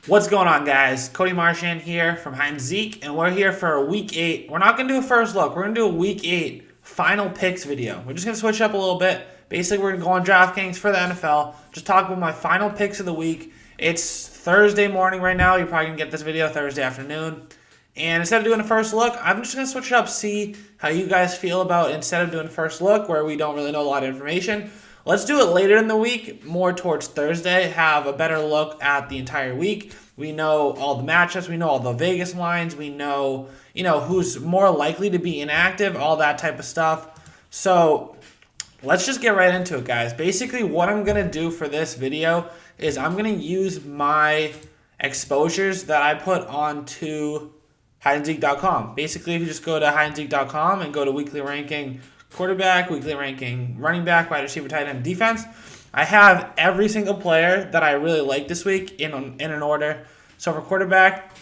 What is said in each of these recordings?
What's going on, guys? Cody Marchand here from HydeAndZeke, and we're here for a Week 8. We're not going to do a first look. We're going to do a Week 8 final picks video. We're just going to switch up a little bit. Basically, we're going to go on Draftkings for the NFL, just talk about my final picks of the week. It's Thursday morning right now. You're probably going to get this video Thursday afternoon. And instead of doing a first look, I'm just going to switch it up, see how you guys feel about instead of doing a first look where we don't really know a lot of information. Let's do it later in the week, more towards Thursday, have a better look at the entire week. We know all the matchups, we know all the Vegas lines, we know, who's more likely to be inactive, all that type of stuff. So let's just get right into it, guys. Basically, what I'm going to do for this video is I'm going to use my exposures that I put onto HydeAndZeke.com. Basically, if you just go to HydeAndZeke.com and go to weekly ranking quarterback, weekly ranking running back, wide receiver, tight end, defense, I have every single player that I really like this week in an order. So for quarterback,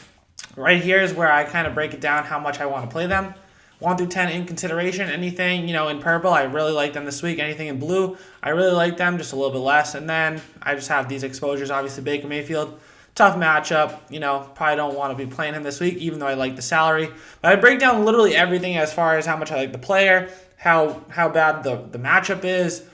right here is where I kind of break it down how much I want to play them. 1 through 10 in consideration. Anything, in purple, I really like them this week. Anything in blue, I really like them, just a little bit less. And then I just have these exposures. Obviously, Baker Mayfield, tough matchup. Probably don't want to be playing him this week, even though I like the salary. But I break down literally everything as far as how much I like the player, how bad the matchup is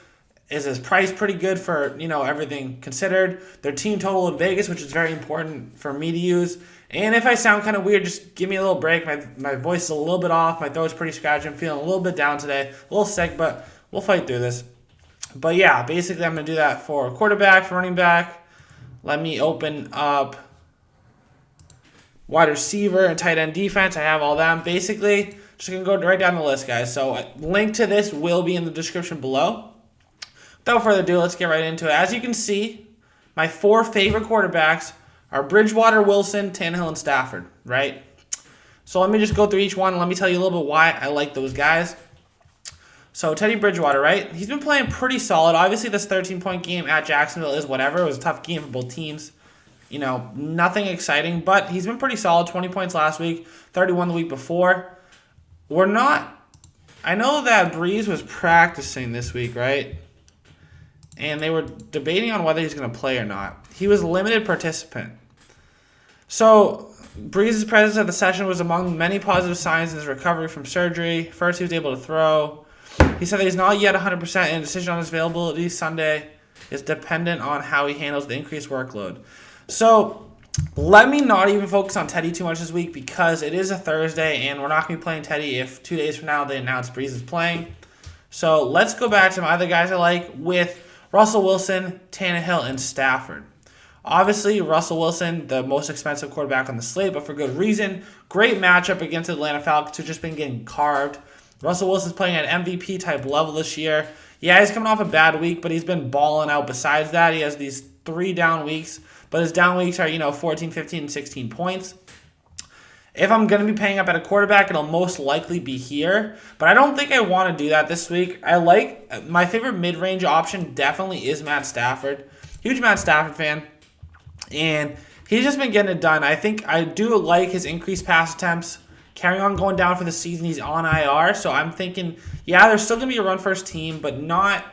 his price pretty good for, everything considered, their team total in Vegas, which is very important for me to use. And if I sound kind of weird, just give me a little break. My voice is a little bit off. My throat's pretty scratchy. I'm feeling a little bit down today, a little sick, but we'll fight through this. But yeah, basically I'm going to do that for quarterback, for running back. Let me open up wide receiver and tight end defense. I have all them. Basically, just going to go right down the list, guys. So link to this will be in the description below. Without further ado, let's get right into it. As you can see, my 4 favorite quarterbacks are Bridgewater, Wilson, Tannehill, and Stafford, right? So let me just go through each one and let me tell you a little bit why I like those guys. So Teddy Bridgewater, right? He's been playing pretty solid. Obviously, this 13-point game at Jacksonville is whatever. It was a tough game for both teams. Nothing exciting, but he's been pretty solid. 20 points last week, 31 the week before. I know that Breeze was practicing this week, right? And they were debating on whether he's going to play or not. He was a limited participant. So Breeze's presence at the session was among many positive signs in his recovery from surgery. First, he was able to throw. He said that he's not yet 100%, and a decision on his availability Sunday is dependent on how he handles the increased workload. So let me not even focus on Teddy too much this week because it is a Thursday, and we're not going to be playing Teddy if 2 days from now they announce Breeze is playing. So let's go back to my other guys I like with Russell Wilson, Tannehill, and Stafford. Obviously, Russell Wilson, the most expensive quarterback on the slate, but for good reason. Great matchup against the Atlanta Falcons, who've just been getting carved. Russell Wilson's playing at MVP-type level this year. Yeah, he's coming off a bad week, but he's been balling out besides that. He has these 3 down weeks, but his down weeks are, 14, 15, and 16 points. If I'm going to be paying up at a quarterback, it'll most likely be here. But I don't think I want to do that this week. I like my favorite mid-range option definitely is Matt Stafford. Huge Matt Stafford fan. And he's just been getting it done. I think I do like his increased pass attempts. Carrying on going down for the season, he's on IR. So I'm thinking, yeah, there's still going to be a run-first team, but not...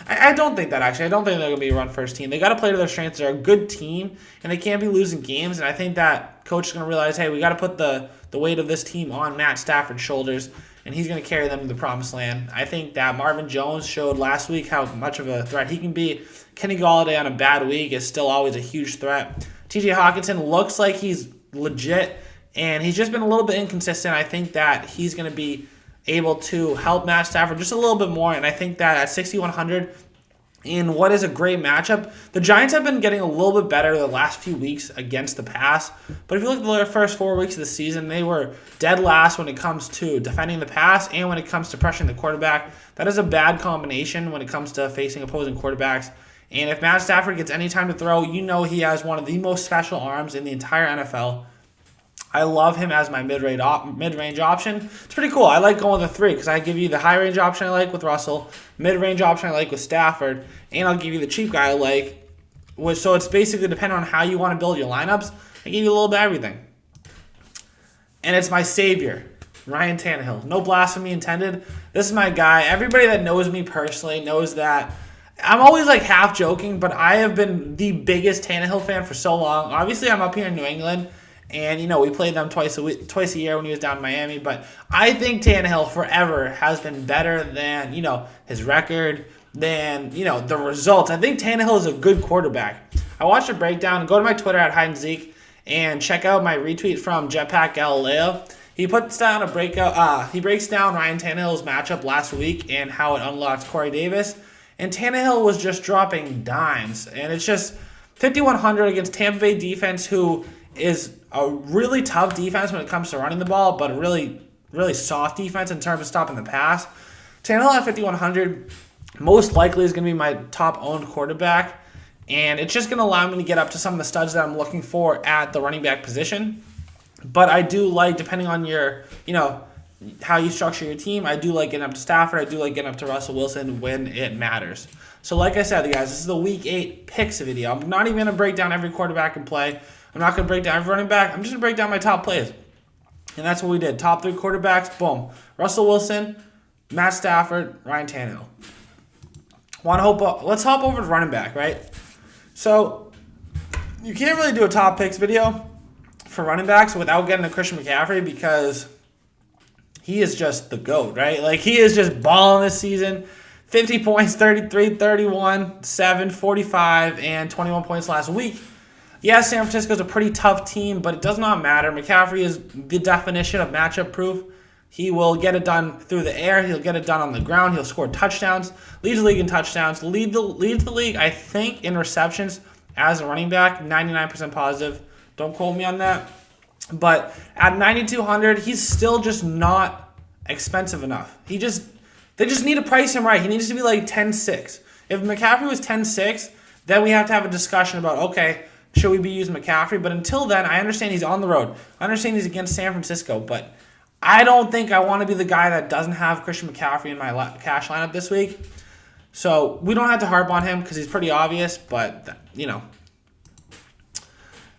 I don't think that, actually. I don't think they're going to be a run-first team. They got to play to their strengths. They're a good team, and they can't be losing games. And I think that coach is going to realize, hey, we got to put the weight of this team on Matt Stafford's shoulders, and he's going to carry them to the promised land. I think that Marvin Jones showed last week how much of a threat he can be. Kenny Golladay on a bad week is still always a huge threat. TJ Hawkinson looks like he's legit, and he's just been a little bit inconsistent. I think that he's going to be able to help Matt Stafford just a little bit more, and I think that at 6,100 in what is a great matchup, the Giants have been getting a little bit better the last few weeks against the pass, but if you look at the first 4 weeks of the season, they were dead last when it comes to defending the pass and when it comes to pressuring the quarterback. That is a bad combination when it comes to facing opposing quarterbacks, and if Matt Stafford gets any time to throw, he has one of the most special arms in the entire NFL. I love him as my mid-range option. It's pretty cool. I like going with the 3 because I give you the high-range option I like with Russell, mid-range option I like with Stafford, and I'll give you the cheap guy I like. So it's basically depending on how you want to build your lineups. I give you a little bit of everything. And it's my savior, Ryan Tannehill. No blasphemy intended. This is my guy. Everybody that knows me personally knows that I'm always like half joking, but I have been the biggest Tannehill fan for so long. Obviously, I'm up here in New England, and we played them twice a year when he was down in Miami. But I think Tannehill forever has been better than his record, than the results. I think Tannehill is a good quarterback. I watched a breakdown. Go to my Twitter at HydeAndZeke and check out my retweet from Jetpack Galileo. He puts down a breakout. He breaks down Ryan Tannehill's matchup last week and how it unlocked Corey Davis. And Tannehill was just dropping dimes. And it's just 5,100 against Tampa Bay defense, who is a really tough defense when it comes to running the ball, but a really, really soft defense in terms of stopping the pass. Tannehill at 5,100 most likely is going to be my top-owned quarterback. And it's just going to allow me to get up to some of the studs that I'm looking for at the running back position. But I do like, depending on your, how you structure your team, I do like getting up to Stafford. I do like getting up to Russell Wilson when it matters. So like I said, guys, this is the Week 8 picks video. I'm not even going to break down every quarterback in play. I'm not going to break down every running back. I'm just going to break down my top plays. And that's what we did. Top 3 quarterbacks, boom. Russell Wilson, Matt Stafford, Ryan Tannehill. Let's hop over to running back, right? So you can't really do a top picks video for running backs without getting to Christian McCaffrey, because he is just the GOAT, right? Like, he is just balling this season. 50 points, 33, 31, 7, 45, and 21 points last week. Yes, San Francisco's a pretty tough team, but it does not matter. McCaffrey is the definition of matchup proof. He will get it done through the air. He'll get it done on the ground. He'll score touchdowns. Leads the league in touchdowns. Leads the league, I think, in receptions as a running back. 99% positive. Don't quote me on that. But at 9,200, he's still just not expensive enough. They just need to price him right. He needs to be like 10-6. If McCaffrey was 10-6, then we have to have a discussion about, okay, should we be using McCaffrey? But until then, I understand he's on the road. I understand he's against San Francisco, but I don't think I want to be the guy that doesn't have Christian McCaffrey in my cash lineup this week. So we don't have to harp on him because he's pretty obvious, but, All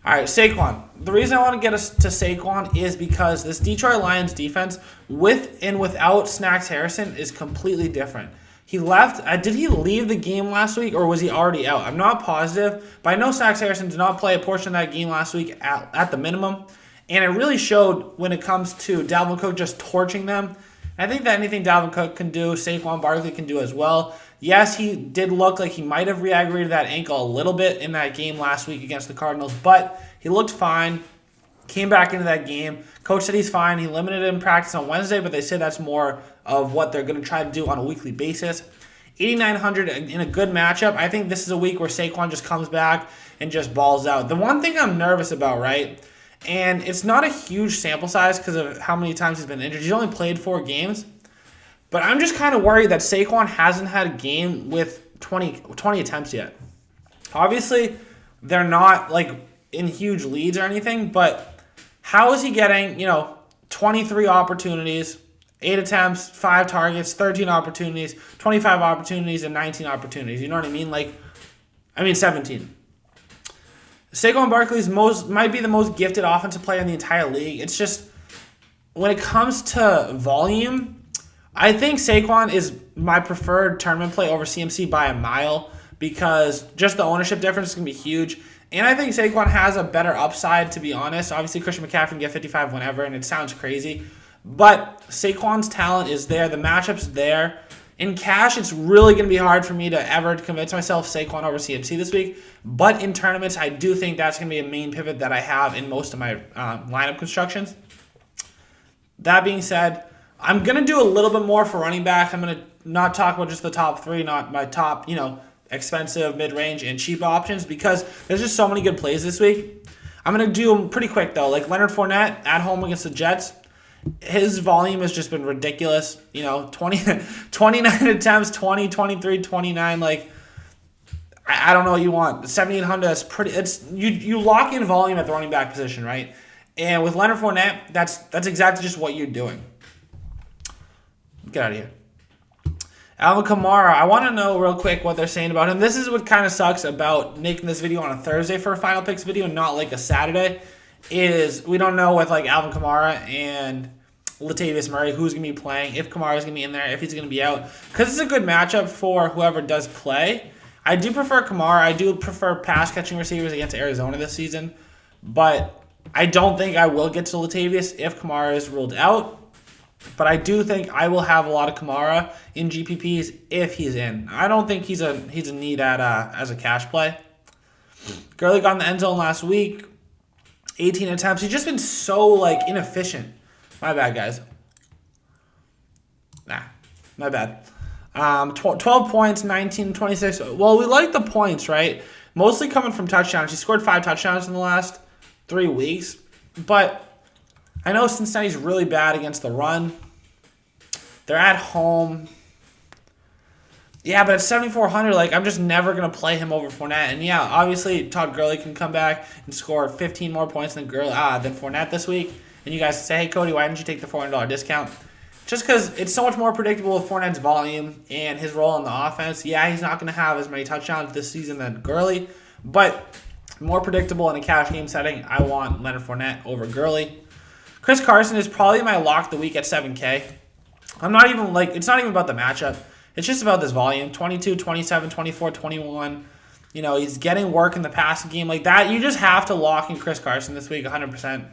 right, Saquon. The reason I want to get us to Saquon is because this Detroit Lions defense, with and without Snacks Harrison, is completely different. He left. Did he leave the game last week, or was he already out? I'm not positive, but I know Snacks Harrison did not play a portion of that game last week at the minimum. And it really showed when it comes to Dalvin Cook just torching them. I think that anything Dalvin Cook can do, Saquon Barkley can do as well. Yes, he did look like he might have re-aggravated that ankle a little bit in that game last week against the Cardinals, but he looked fine, came back into that game. Coach said he's fine. He limited him in practice on Wednesday, but they said that's more of what they're going to try to do on a weekly basis. 8,900 in a good matchup. I think this is a week where Saquon just comes back and just balls out. The one thing I'm nervous about, right, and it's not a huge sample size because of how many times he's been injured. He's only played 4 games. But I'm just kind of worried that Saquon hasn't had a game with 20 attempts yet. Obviously, they're not like in huge leads or anything, but how is he getting, 23 opportunities, 8 attempts, 5 targets, 13 opportunities, 25 opportunities, and 19 opportunities? You know what I mean? 17. Saquon Barkley's might be the most gifted offensive player in the entire league. It's just, when it comes to volume, I think Saquon is my preferred tournament play over CMC by a mile, because just the ownership difference is going to be huge. And I think Saquon has a better upside, to be honest. Obviously, Christian McCaffrey can get 55 whenever, and it sounds crazy. But Saquon's talent is there. The matchup's there. In cash, it's really going to be hard for me to ever convince myself Saquon over CMC this week. But in tournaments, I do think that's going to be a main pivot that I have in most of my lineup constructions. That being said, I'm going to do a little bit more for running back. I'm going to not talk about just the top 3, not my top, expensive, mid-range, and cheap options, because there's just so many good plays this week. I'm going to do them pretty quick, though. Like Leonard Fournette at home against the Jets. His volume has just been ridiculous. 29 attempts, 20, 23, 29. Like, I don't know what you want. 7,800, that's pretty. You lock in volume at the running back position, right? And with Leonard Fournette, that's exactly just what you're doing. Get out of here. Alvin Kamara, I want to know real quick what they're saying about him. This is what kind of sucks about making this video on a Thursday for a Final Picks video, not like a Saturday, is we don't know with like Alvin Kamara and Latavius Murray, who's going to be playing, if Kamara's going to be in there, if he's going to be out. Because it's a good matchup for whoever does play. I do prefer Kamara. I do prefer pass-catching receivers against Arizona this season. But I don't think I will get to Latavius if Kamara is ruled out. But I do think I will have a lot of Kamara in GPPs if he's in. I don't think he's a need as a cash play. Gurley got in the end zone last week. 18 attempts. He's just been so inefficient. My bad, guys. My bad. 12 points, 19, 26. Well, we like the points, right? Mostly coming from touchdowns. He scored 5 touchdowns in the last 3 weeks. But I know Cincinnati's really bad against the run. They're at home. Yeah, but at 7,400, I'm just never going to play him over Fournette. And yeah, obviously Todd Gurley can come back and score 15 more points than Fournette this week. And you guys say, hey, Cody, why didn't you take the $400 discount? Just because it's so much more predictable with Fournette's volume and his role in the offense. Yeah, he's not going to have as many touchdowns this season than Gurley, but more predictable in a cash game setting. I want Leonard Fournette over Gurley. Chris Carson is probably my lock of the week at 7K. I'm not even it's not even about the matchup. It's just about this volume. 22, 27, 24, 21. He's getting work in the passing game like that. You just have to lock in Chris Carson this week 100%.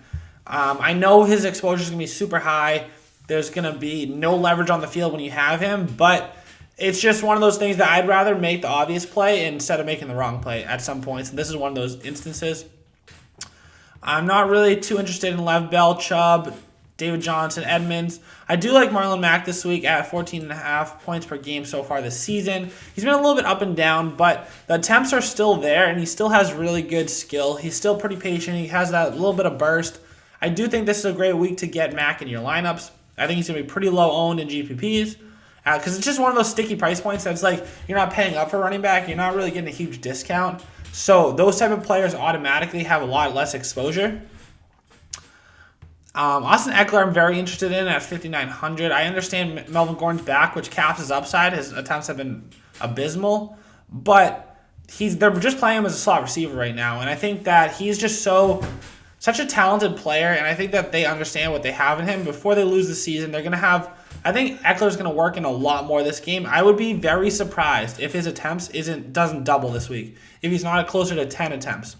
I know his exposure is going to be super high. There's going to be no leverage on the field when you have him, but it's just one of those things that I'd rather make the obvious play instead of making the wrong play at some points, and this is one of those instances. I'm not really too interested in Lev Bell, Chubb, David Johnson, Edmonds. I do like Marlon Mack this week at 14.5 points per game so far this season. He's been a little bit up and down, but the attempts are still there, and he still has really good skill. He's still pretty patient. He has that little bit of burst. I do think this is a great week to get Mack in your lineups. I think he's going to be pretty low owned in GPPs because it's just one of those sticky price points that's you're not paying up for running back. You're not really getting a huge discount. So those type of players automatically have a lot less exposure. Austin Eckler, I'm very interested in at 5,900. I understand Melvin Gordon's back, which caps his upside. His attempts have been abysmal, but they're just playing him as a slot receiver right now, and I think that he's just such a talented player, and I think that they understand what they have in him. Before they lose the season, they're going to have. I think Eckler's going to work in a lot more this game. I would be very surprised if his attempts doesn't double this week. If he's not closer to 10 attempts,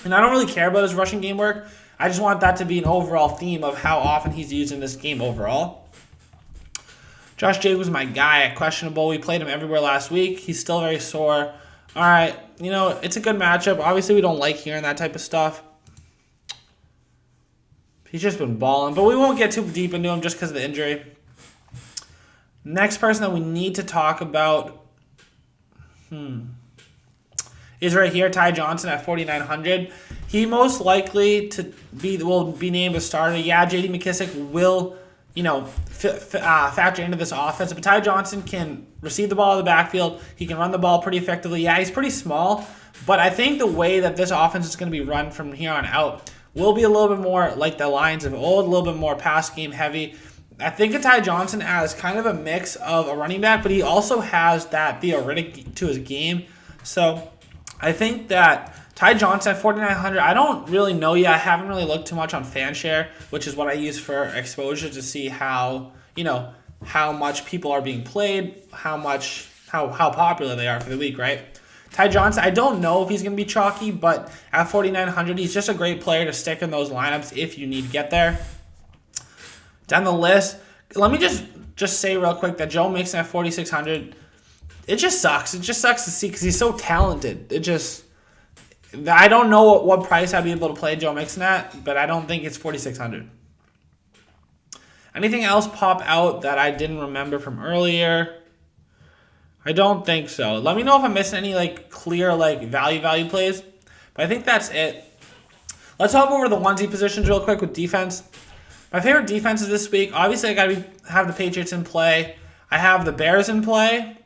and I don't really care about his rushing game work. I just want that to be an overall theme of how often he's used in this game overall. Josh Jacobs, my guy at questionable. We played him everywhere last week. He's still very sore. All right, it's a good matchup. Obviously, we don't like hearing that type of stuff. He's just been balling, but we won't get too deep into him just because of the injury. Next person that we need to talk about is right here, Ty Johnson at 4,900. He most likely will be named a starter. Yeah, J.D. McKissick will, factor into this offense. But Ty Johnson can receive the ball in the backfield. He can run the ball pretty effectively. Yeah, he's pretty small, but I think the way that this offense is going to be run from here on out will be a little bit more like the Lions of old, a little bit more pass game heavy. I think of Ty Johnson as kind of a mix of a running back, but he also has that theoretic to his game. So I think that Ty Johnson at 4,900, I don't really know yet. I haven't really looked too much on FanShare, which is what I use for exposure to see how much people are being played, how popular they are for the week, right? Ty Johnson, I don't know if he's going to be chalky, but at 4,900, he's just a great player to stick in those lineups if you need to get there. Down the list, let me just say real quick that Joe Mixon at 4,600, it just sucks. It just sucks to see because he's so talented. I don't know what price I'd be able to play Joe Mixon at, but I don't think it's 4,600. Anything else pop out that I didn't remember from earlier? I don't think so. Let me know if I'm missing any clear value plays. But I think that's it. Let's hop over the onesie positions real quick with defense. My favorite defenses this week, obviously I gotta have the Patriots in play. I have the Bears in play.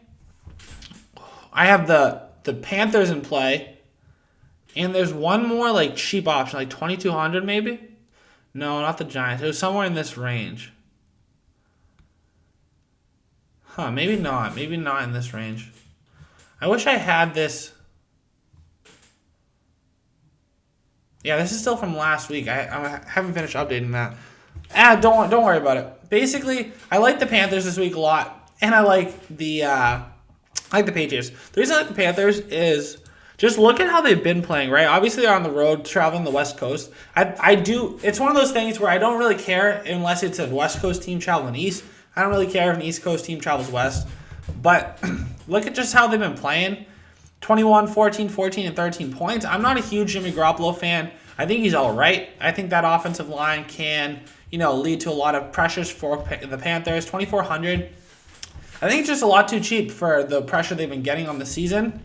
I have the Panthers in play. And there's one more cheap option, 2,200 maybe? No, not the Giants. It was somewhere in this range. Maybe not. Maybe not in this range. I wish I had this. Yeah, this is still from last week. I haven't finished updating that. Don't worry about it. Basically, I like the Panthers this week a lot, and I like the Patriots. The reason I like the Panthers is just look at how they've been playing, right? Obviously, they're on the road, traveling the West Coast. I do. It's one of those things where I don't really care unless it's a West Coast team traveling East. I don't really care if an East Coast team travels West. But look at just how they've been playing. 21, 14, 14, and 13 points. I'm not a huge Jimmy Garoppolo fan. I think he's all right. I think that offensive line can, lead to a lot of pressures for the Panthers. 2,400. I think it's just a lot too cheap for the pressure they've been getting on the season.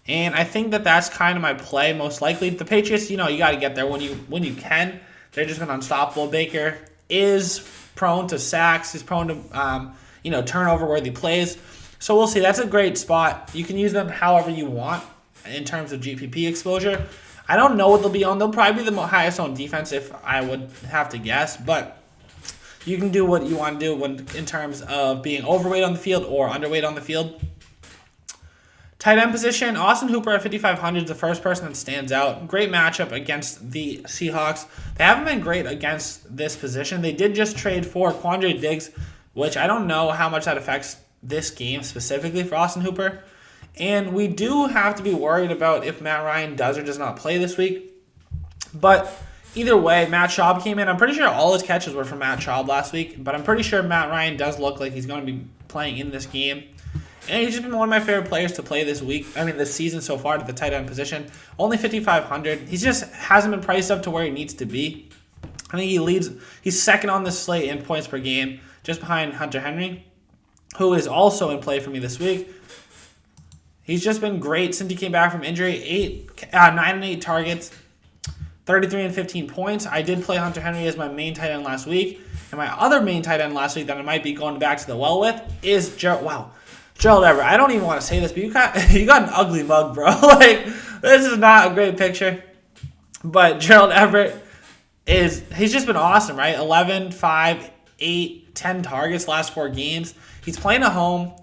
And I think that's kind of my play most likely. The Patriots, you got to get there when you can. They're just been unstoppable. Baker is prone to sacks. He's prone to turnover-worthy plays. So we'll see. That's a great spot. You can use them however you want in terms of GPP exposure. I don't know what they'll be on. They'll probably be the highest on defense if I would have to guess. But you can do what you want to do in terms of being overweight on the field or underweight on the field. Tight end position, Austin Hooper at 5,500 is the first person that stands out. Great matchup against the Seahawks. They haven't been great against this position. They did just trade for Quandre Diggs, which I don't know how much that affects this game specifically for Austin Hooper. And we do have to be worried about if Matt Ryan does or does not play this week. But either way, Matt Schaub came in. I'm pretty sure all his catches were from Matt Schaub last week. But I'm pretty sure Matt Ryan does look like he's going to be playing in this game. And he's just been one of my favorite players to play this season so far at the tight end position. Only 5,500. He just hasn't been priced up to where he needs to be. I think he's second on the slate in points per game, just behind Hunter Henry, who is also in play for me this week. He's just been great since he came back from injury. 9 and 8 targets, 33 and 15 points. I did play Hunter Henry as my main tight end last week. And my other main tight end last week that I might be going back to the well with is Gerald Everett. I don't even want to say this, but you got an ugly mug, bro. This is not a great picture. But Gerald Everett he's just been awesome, right? 11, 5, 8, 10 targets last 4 games. He's playing at home.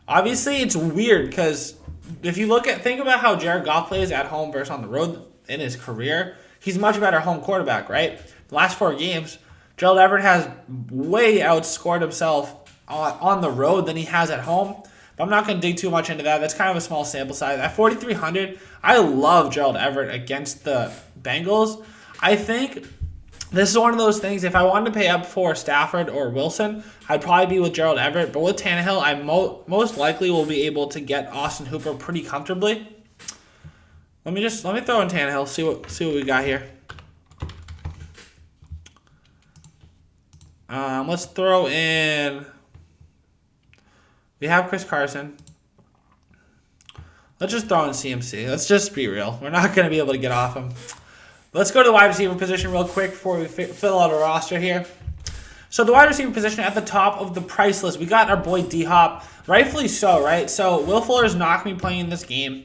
Obviously, it's weird because if you think about how Jared Goff plays at home versus on the road in his career, he's a much better home quarterback, right? The last 4 games, Gerald Everett has way outscored himself on the road than he has at home. But I'm not going to dig too much into that. That's kind of a small sample size. At 4,300, I love Gerald Everett against the Bengals. I think this is one of those things, if I wanted to pay up for Stafford or Wilson, I'd probably be with Gerald Everett. But with Tannehill, I most likely will be able to get Austin Hooper pretty comfortably. Let me throw in Tannehill, see what we got here. Let's throw in... We have Chris Carson. Let's just throw in CMC. Let's just be real. We're not going to be able to get off him. Let's go to the wide receiver position real quick before we fill out a roster here. So the wide receiver position at the top of the price list, we got our boy D-Hop. Rightfully so, right? So Will Fuller is not going to be playing in this game.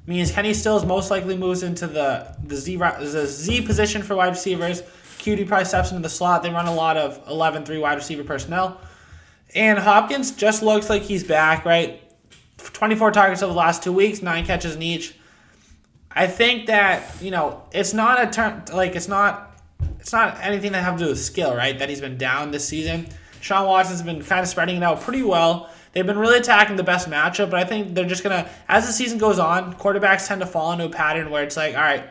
Means Kenny Stills most likely moves into the Z position for wide receivers. QD probably steps into the slot. They run a lot of 11-3 wide receiver personnel. And Hopkins just looks like he's back, right? 24 targets over the last 2 weeks, 9 catches in each. I think that, it's not it's not anything that have to do with skill, right? That he's been down this season. Sean Watson's been kind of spreading it out pretty well. They've been really attacking the best matchup, but I think they're just going to, as the season goes on, quarterbacks tend to fall into a pattern where it's like, all right,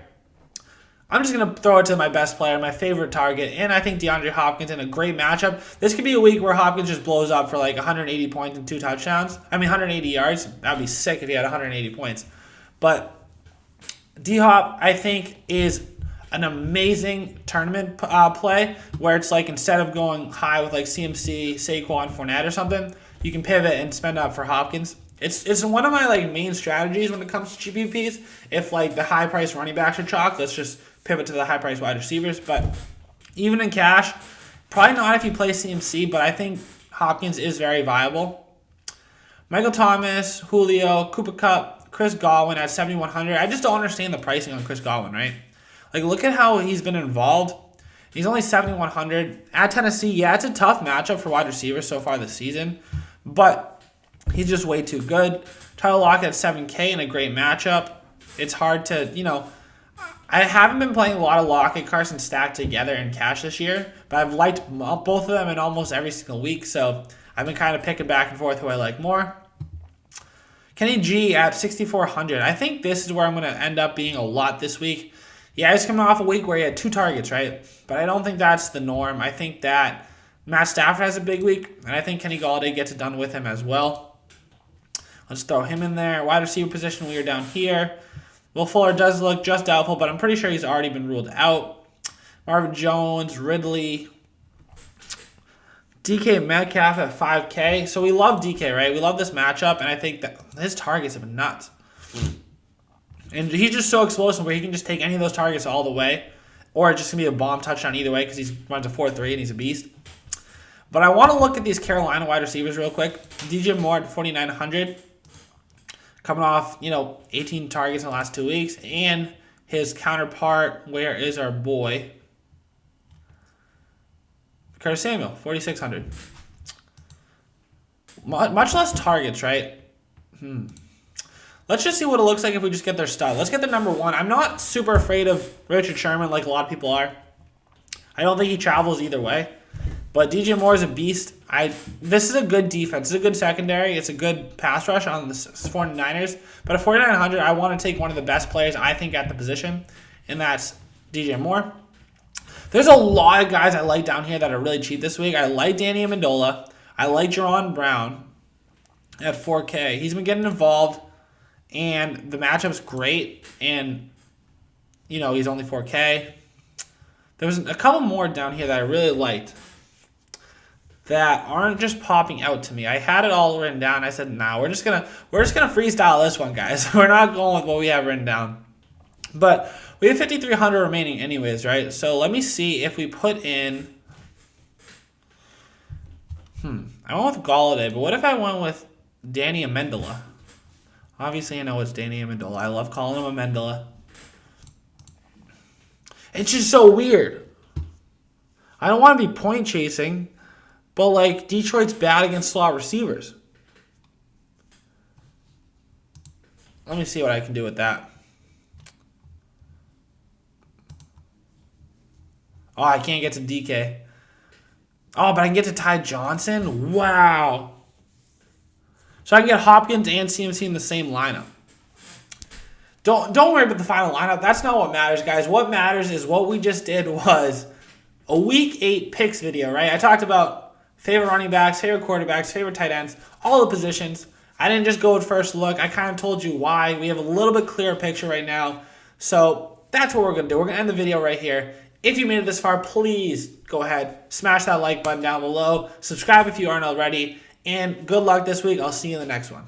I'm just going to throw it to my best player, my favorite target, and I think DeAndre Hopkins in a great matchup. This could be a week where Hopkins just blows up for 180 points and 2 touchdowns. 180 yards. That would be sick if he had 180 points. But D-Hop, I think, is an amazing tournament play where it's instead of going high with CMC, Saquon, Fournette or something, you can pivot and spend up for Hopkins. It's one of my main strategies when it comes to GPPs. If the high price running backs are chalk, let's just pivot to the high price wide receivers. But even in cash, probably not if you play CMC, but I think Hopkins is very viable. Michael Thomas, Julio, Cooper Kupp, Chris Godwin at 7,100. I just don't understand the pricing on Chris Godwin, right? Look at how he's been involved. He's only 7,100. At Tennessee, yeah, it's a tough matchup for wide receivers so far this season, but he's just way too good. Tyler Lockett at 7K in a great matchup. It's hard to, I haven't been playing a lot of Lockett, Carson stacked together in cash this year, but I've liked both of them in almost every single week, so I've been kind of picking back and forth who I like more. Kenny G at 6,400. I think this is where I'm going to end up being a lot this week. Yeah, he's coming off a week where he had 2 targets, right? But I don't think that's the norm. I think that Matt Stafford has a big week, and I think Kenny Golladay gets it done with him as well. Let's throw him in there. Wide receiver position, we are down here. Will Fuller does look just doubtful, but I'm pretty sure he's already been ruled out. Marvin Jones, Ridley, DK Metcalf at 5K. So we love DK, right? We love this matchup, and I think that his targets have been nuts. And he's just so explosive where he can just take any of those targets all the way, or it's just going to be a bomb touchdown either way because he runs a 4.3 and he's a beast. But I want to look at these Carolina wide receivers real quick. DJ Moore at 4,900. Coming off, 18 targets in the last 2 weeks. And his counterpart, where is our boy? Curtis Samuel, 4,600. Much less targets, right? Let's just see what it looks like if we just get their stud. Let's get the number 1. I'm not super afraid of Richard Sherman like a lot of people are. I don't think he travels either way. But DJ Moore is a beast. This is a good defense. It's a good secondary. It's a good pass rush on the 49ers. But at 4,900, I want to take one of the best players, I think, at the position, and that's DJ Moore. There's a lot of guys I like down here that are really cheap this week. I like Danny Amendola. I like Jaron Brown at 4K. He's been getting involved, and the matchup's great. And, he's only 4K. There was a couple more down here that I really liked that aren't just popping out to me. I had it all written down. I said, we're just gonna freestyle this one, guys. We're not going with what we have written down. But we have 5,300 remaining anyways, right? So let me see if we put in... I went with Golladay, but what if I went with Danny Amendola? Obviously, I know it's Danny Amendola. I love calling him Amendola. It's just so weird. I don't want to be point chasing, but Detroit's bad against slot receivers. Let me see what I can do with that. Oh, I can't get to DK. Oh, but I can get to Ty Johnson? Wow. So I can get Hopkins and CMC in the same lineup. Don't worry about the final lineup. That's not what matters, guys. What matters is what we just did was a Week 8 picks video, right? I talked about favorite running backs, favorite quarterbacks, favorite tight ends, all the positions. I didn't just go with first look. I kind of told you why. We have a little bit clearer picture right now. So that's what we're going to do. We're going to end the video right here. If you made it this far, please go ahead, smash that like button down below. Subscribe if you aren't already. And good luck this week. I'll see you in the next one.